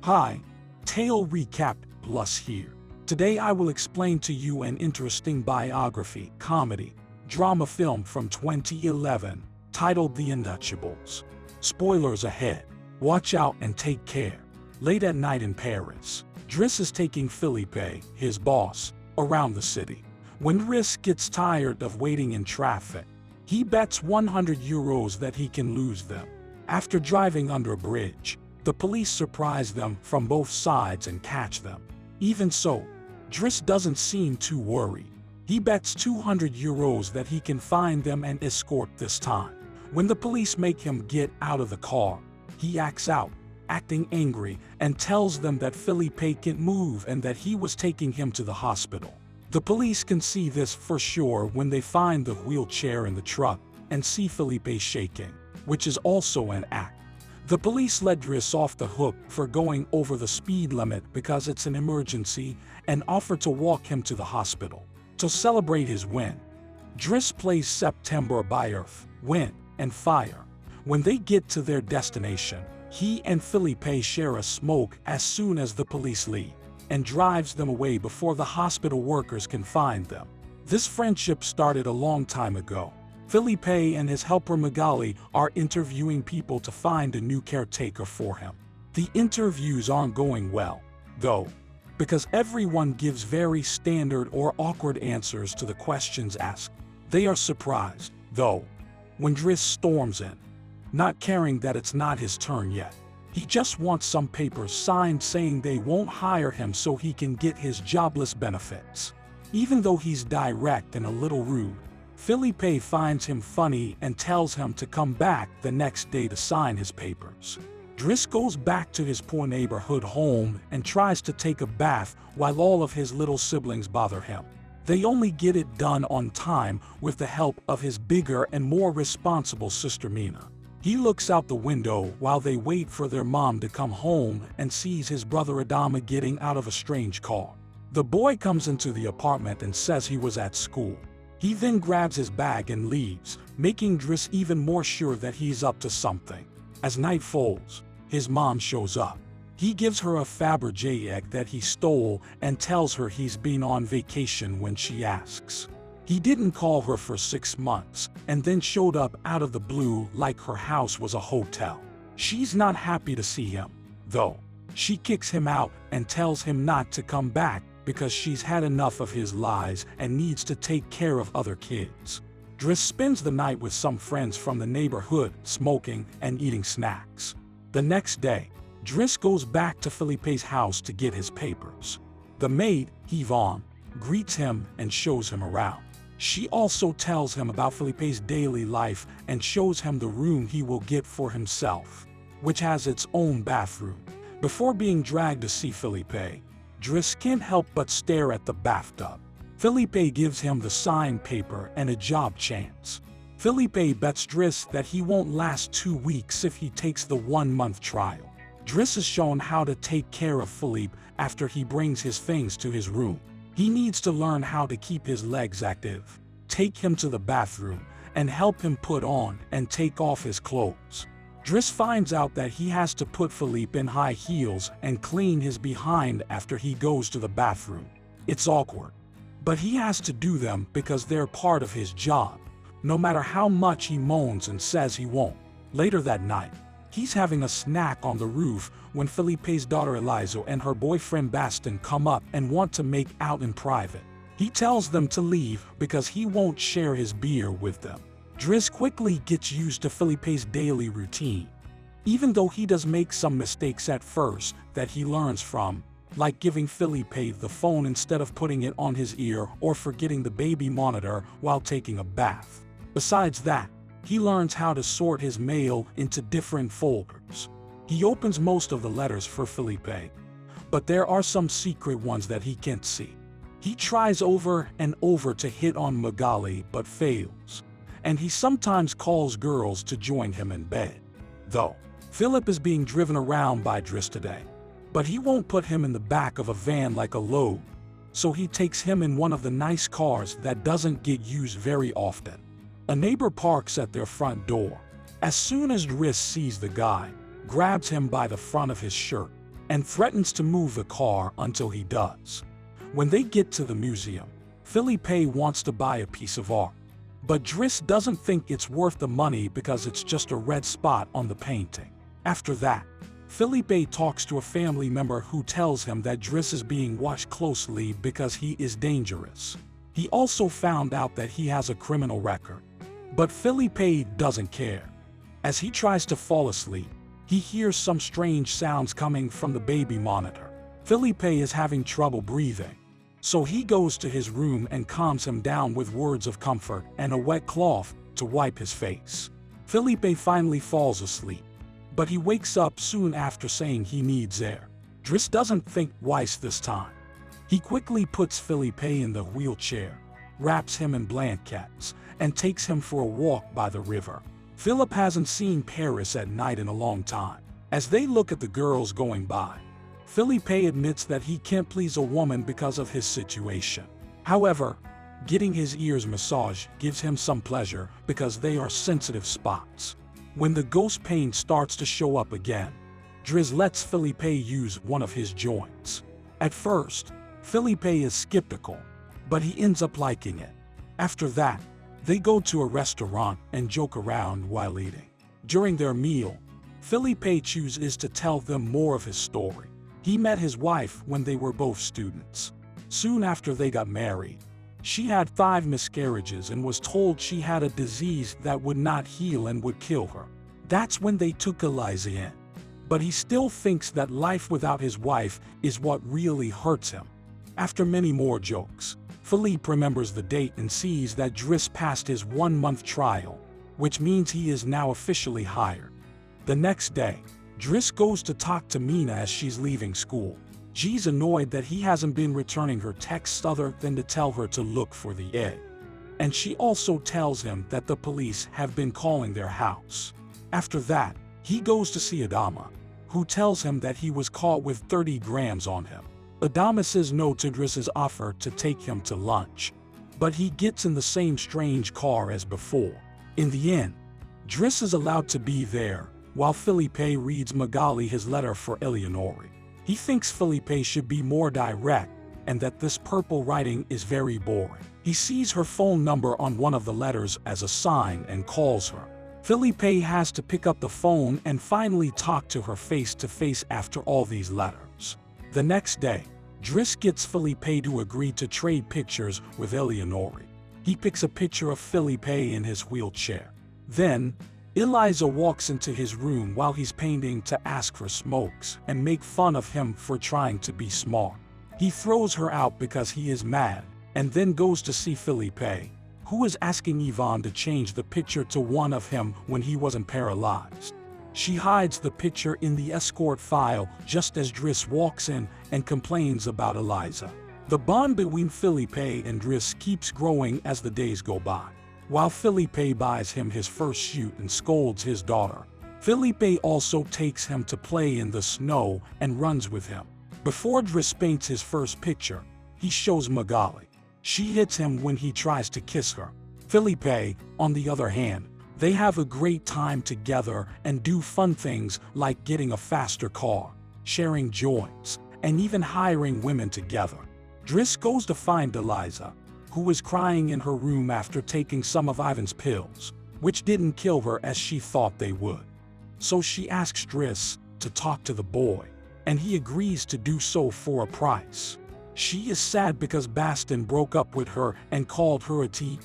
Hi, Tale Recap Plus here. Today I will explain to you an interesting biography, comedy, drama film from 2011, titled The Untouchables. Spoilers ahead. Watch out and take care. Late at night in Paris, Driss is taking Philippe, his boss, around the city. When Driss gets tired of waiting in traffic, he bets €100 that he can lose them. After driving under a bridge, the police surprise them from both sides and catch them. Even so, Driss doesn't seem too worried. He bets €200 that he can find them and escort this time. When the police make him get out of the car, he acts out, acting angry, and tells them that Philippe can't move and that he was taking him to the hospital. The police can see this for sure when they find the wheelchair in the truck and see Philippe shaking, which is also an act. The police let Driss off the hook for going over the speed limit because it's an emergency and offer to walk him to the hospital. To celebrate his win, Driss plays September by Earth, Wind, and Fire. When they get to their destination, he and Philippe share a smoke as soon as the police leave, and drives them away before the hospital workers can find them. This friendship started a long time ago. Philippe and his helper Magali are interviewing people to find a new caretaker for him. The interviews aren't going well, though, because everyone gives very standard or awkward answers to the questions asked. They are surprised, though, when Driss storms in, not caring that it's not his turn yet. He just wants some papers signed saying they won't hire him so he can get his jobless benefits. Even though he's direct and a little rude, Philippe finds him funny and tells him to come back the next day to sign his papers. Driss goes back to his poor neighborhood home and tries to take a bath while all of his little siblings bother him. They only get it done on time with the help of his bigger and more responsible sister Mina. He looks out the window while they wait for their mom to come home and sees his brother Adama getting out of a strange car. The boy comes into the apartment and says he was at school. He then grabs his bag and leaves, making Driss even more sure that he's up to something. As night falls, his mom shows up. He gives her a Fabergé egg that he stole and tells her he's been on vacation when she asks. He didn't call her for 6 months and then showed up out of the blue like her house was a hotel. She's not happy to see him, though. She kicks him out and tells him not to come back because she's had enough of his lies and needs to take care of other kids. Driss spends the night with some friends from the neighborhood, smoking and eating snacks. The next day, Driss goes back to Philippe's house to get his papers. The maid, Yvonne, greets him and shows him around. She also tells him about Philippe's daily life and shows him the room he will get for himself, which has its own bathroom. Before being dragged to see Philippe, Driss can't help but stare at the bathtub. Philippe gives him the signed paper and a job chance. Philippe bets Driss that he won't last 2 weeks if he takes the 1-month trial. Driss is shown how to take care of Philippe after he brings his things to his room. He needs to learn how to keep his legs active, take him to the bathroom, and help him put on and take off his clothes. Driss finds out that he has to put Philippe in high heels and clean his behind after he goes to the bathroom. It's awkward, but he has to do them because they're part of his job, no matter how much he moans and says he won't. Later that night, he's having a snack on the roof when Philippe's daughter Eliza and her boyfriend Baston come up and want to make out in private. He tells them to leave because he won't share his beer with them. Driss quickly gets used to Philippe's daily routine, even though he does make some mistakes at first that he learns from, like giving Philippe the phone instead of putting it on his ear or forgetting the baby monitor while taking a bath. Besides that, he learns how to sort his mail into different folders. He opens most of the letters for Philippe, but there are some secret ones that he can't see. He tries over and over to hit on Magali but fails, and he sometimes calls girls to join him in bed. Though, Philip is being driven around by Driss today, but he won't put him in the back of a van like a load, so he takes him in one of the nice cars that doesn't get used very often. A neighbor parks at their front door. As soon as Driss sees the guy, grabs him by the front of his shirt. and threatens to move the car until he does. When they get to the museum, Felipe wants to buy a piece of art, but Driss doesn't think it's worth the money because it's just a red spot on the painting. After that, Felipe talks to a family member who tells him that Driss is being watched closely because he is dangerous. He also found out that he has a criminal record. But Felipe doesn't care. As he tries to fall asleep, he hears some strange sounds coming from the baby monitor. Felipe is having trouble breathing, so he goes to his room and calms him down with words of comfort and a wet cloth to wipe his face. Felipe finally falls asleep, but he wakes up soon after saying he needs air. Driss doesn't think twice this time. He quickly puts Felipe in the wheelchair, wraps him in blankets, and takes him for a walk by the river. Philip hasn't seen Paris at night in a long time. As they look at the girls going by, Felipe admits that he can't please a woman because of his situation. However, getting his ears massaged gives him some pleasure because they are sensitive spots. When the ghost pain starts to show up again, Driss lets Felipe use one of his joints. At first, Felipe is skeptical, but he ends up liking it. After that, they go to a restaurant and joke around while eating. During their meal, Felipe chooses to tell them more of his story. He met his wife when they were both students. Soon after they got married, she had 5 miscarriages and was told she had a disease that would not heal and would kill her. That's when they took Eliza in. But he still thinks that life without his wife is what really hurts him. After many more jokes, Philippe remembers the date and sees that Driss passed his 1-month trial, which means he is now officially hired. The next day, Driss goes to talk to Mina as she's leaving school. She's annoyed that he hasn't been returning her texts other than to tell her to look for the egg. And she also tells him that the police have been calling their house. After that, he goes to see Adama, who tells him that he was caught with 30 grams on him. Adama says no to Driss's offer to take him to lunch, but he gets in the same strange car as before. In the end, Driss is allowed to be there, while Felipe reads Magali his letter for Eleonore. He thinks Felipe should be more direct, and that this purple writing is very boring. He sees her phone number on one of the letters as a sign and calls her. Felipe has to pick up the phone and finally talk to her face to face after all these letters. The next day, Driss gets Felipe to agree to trade pictures with Eleonore. He picks a picture of Felipe in his wheelchair. Then, Eliza walks into his room while he's painting to ask for smokes and make fun of him for trying to be smart. He throws her out because he is mad, and then goes to see Felipe, who is asking Yvonne to change the picture to one of him when he wasn't paralyzed. She hides the picture in the escort file just as Driss walks in and complains about Eliza. The bond between Felipe and Driss keeps growing as the days go by. While Felipe buys him his first shoot and scolds his daughter, Felipe also takes him to play in the snow and runs with him. Before Driss paints his first picture, he shows Magali. She hits him when he tries to kiss her. Felipe, on the other hand, they have a great time together and do fun things like getting a faster car, sharing joints, and even hiring women together. Driss goes to find Eliza, who is crying in her room after taking some of Ivan's pills, which didn't kill her as she thought they would. So she asks Driss to talk to the boy, and he agrees to do so for a price. She is sad because Baston broke up with her and called her a T***.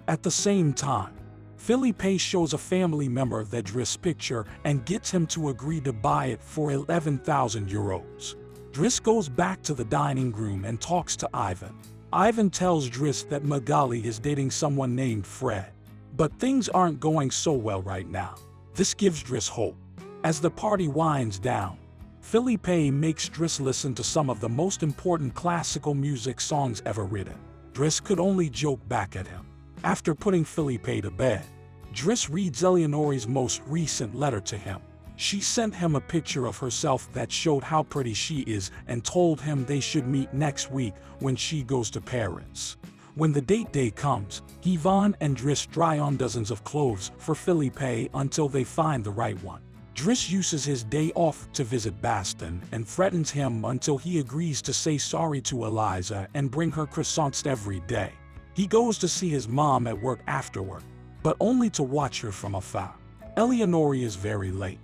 At the same time, Felipe shows a family member the Driss picture and gets him to agree to buy it for 11,000 euros. Driss goes back to the dining room and talks to Ivan. Ivan tells Driss that Magali is dating someone named Fred, but things aren't going so well right now. This gives Driss hope. As the party winds down, Felipe makes Driss listen to some of the most important classical music songs ever written. Driss could only joke back at him. After putting Felipe to bed, Driss reads Eleonore's most recent letter to him. She sent him a picture of herself that showed how pretty she is and told him they should meet next week when she goes to Paris. When the date day comes, Yvonne and Driss try on dozens of clothes for Felipe until they find the right one. Driss uses his day off to visit Baston and threatens him until he agrees to say sorry to Eliza and bring her croissants every day. He goes to see his mom at work afterward, but only to watch her from afar. Eleanor is very late.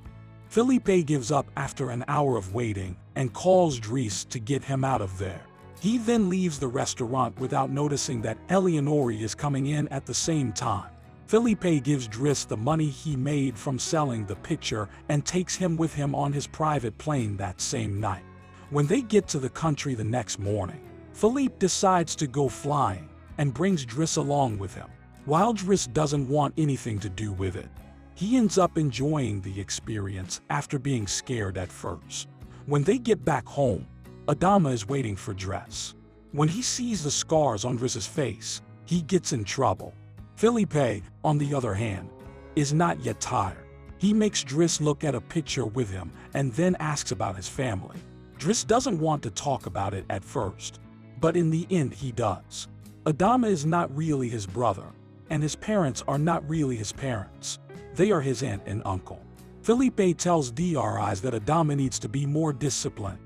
Felipe gives up after an hour of waiting and calls Driss to get him out of there. He then leaves the restaurant without noticing that Eleanor is coming in at the same time. Felipe gives Driss the money he made from selling the picture and takes him with him on his private plane that same night. When they get to the country the next morning, Felipe decides to go flying and brings Driss along with him. While Driss doesn't want anything to do with it, he ends up enjoying the experience after being scared at first. When they get back home, Adama is waiting for Driss. When he sees the scars on Driss's face, he gets in trouble. Felipe, on the other hand, is not yet tired. He makes Driss look at a picture with him and then asks about his family. Driss doesn't want to talk about it at first, but in the end he does. Adama is not really his brother, and his parents are not really his parents. They are his aunt and uncle. Felipe tells DRIs that Adama needs to be more disciplined.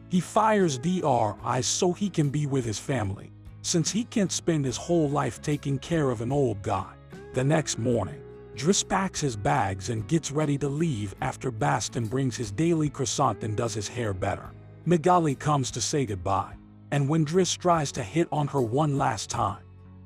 He fires DRIs so he can be with his family, since he can't spend his whole life taking care of an old guy. The next morning, Driss packs his bags and gets ready to leave after Baston brings his daily croissant and does his hair better. Magali comes to say goodbye, and when Driss tries to hit on her one last time,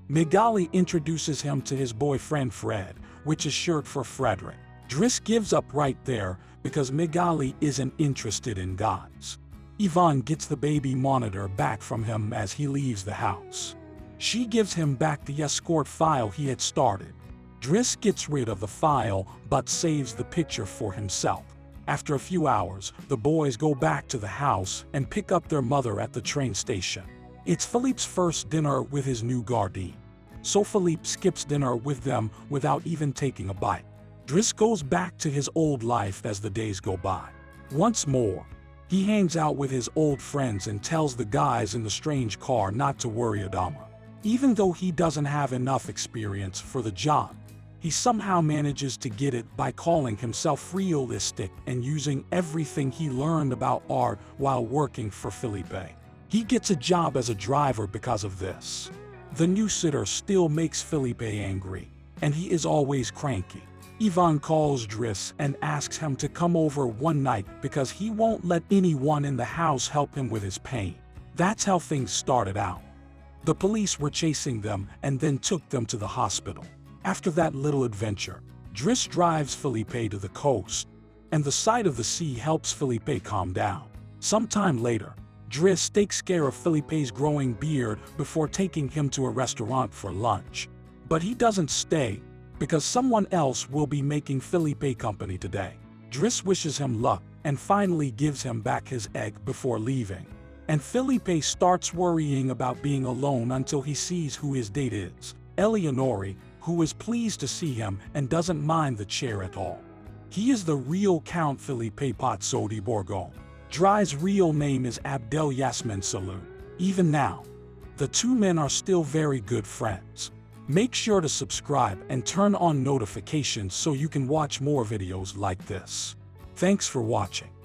Magali introduces him to his boyfriend Fred, which is short for Frederick. Driss gives up right there because Magali isn't interested in guys. Yvonne gets the baby monitor back from him as he leaves the house. She gives him back the escort file he had started. Driss gets rid of the file but saves the picture for himself. After a few hours, the boys go back to the house and pick up their mother at the train station. It's Philippe's first dinner with his new guardian, so Philippe skips dinner with them without even taking a bite. Driss goes back to his old life as the days go by. Once more, he hangs out with his old friends and tells the guys in the strange car not to worry Adama. Even though he doesn't have enough experience for the job, he somehow manages to get it by calling himself realistic and using everything he learned about art while working for Felipe. He gets a job as a driver because of this. The new sitter still makes Felipe angry, and he is always cranky. Yvonne calls Driss and asks him to come over one night because he won't let anyone in the house help him with his pain. That's how things started out. The police were chasing them and then took them to the hospital. After that little adventure, Driss drives Felipe to the coast, and the sight of the sea helps Felipe calm down. Sometime later, Driss takes care of Felipe's growing beard before taking him to a restaurant for lunch. But he doesn't stay, because someone else will be making Felipe company today. Driss wishes him luck and finally gives him back his egg before leaving. And Felipe starts worrying about being alone until he sees who his date is, Eleonore, who is pleased to see him and doesn't mind the chair at all. He is the real Count Felipe Pozzo di Borgone. Dry's real name is Abdel Yasmin Saloon. Even now, the two men are still very good friends. Make sure to subscribe and turn on notifications so you can watch more videos like this. Thanks for watching.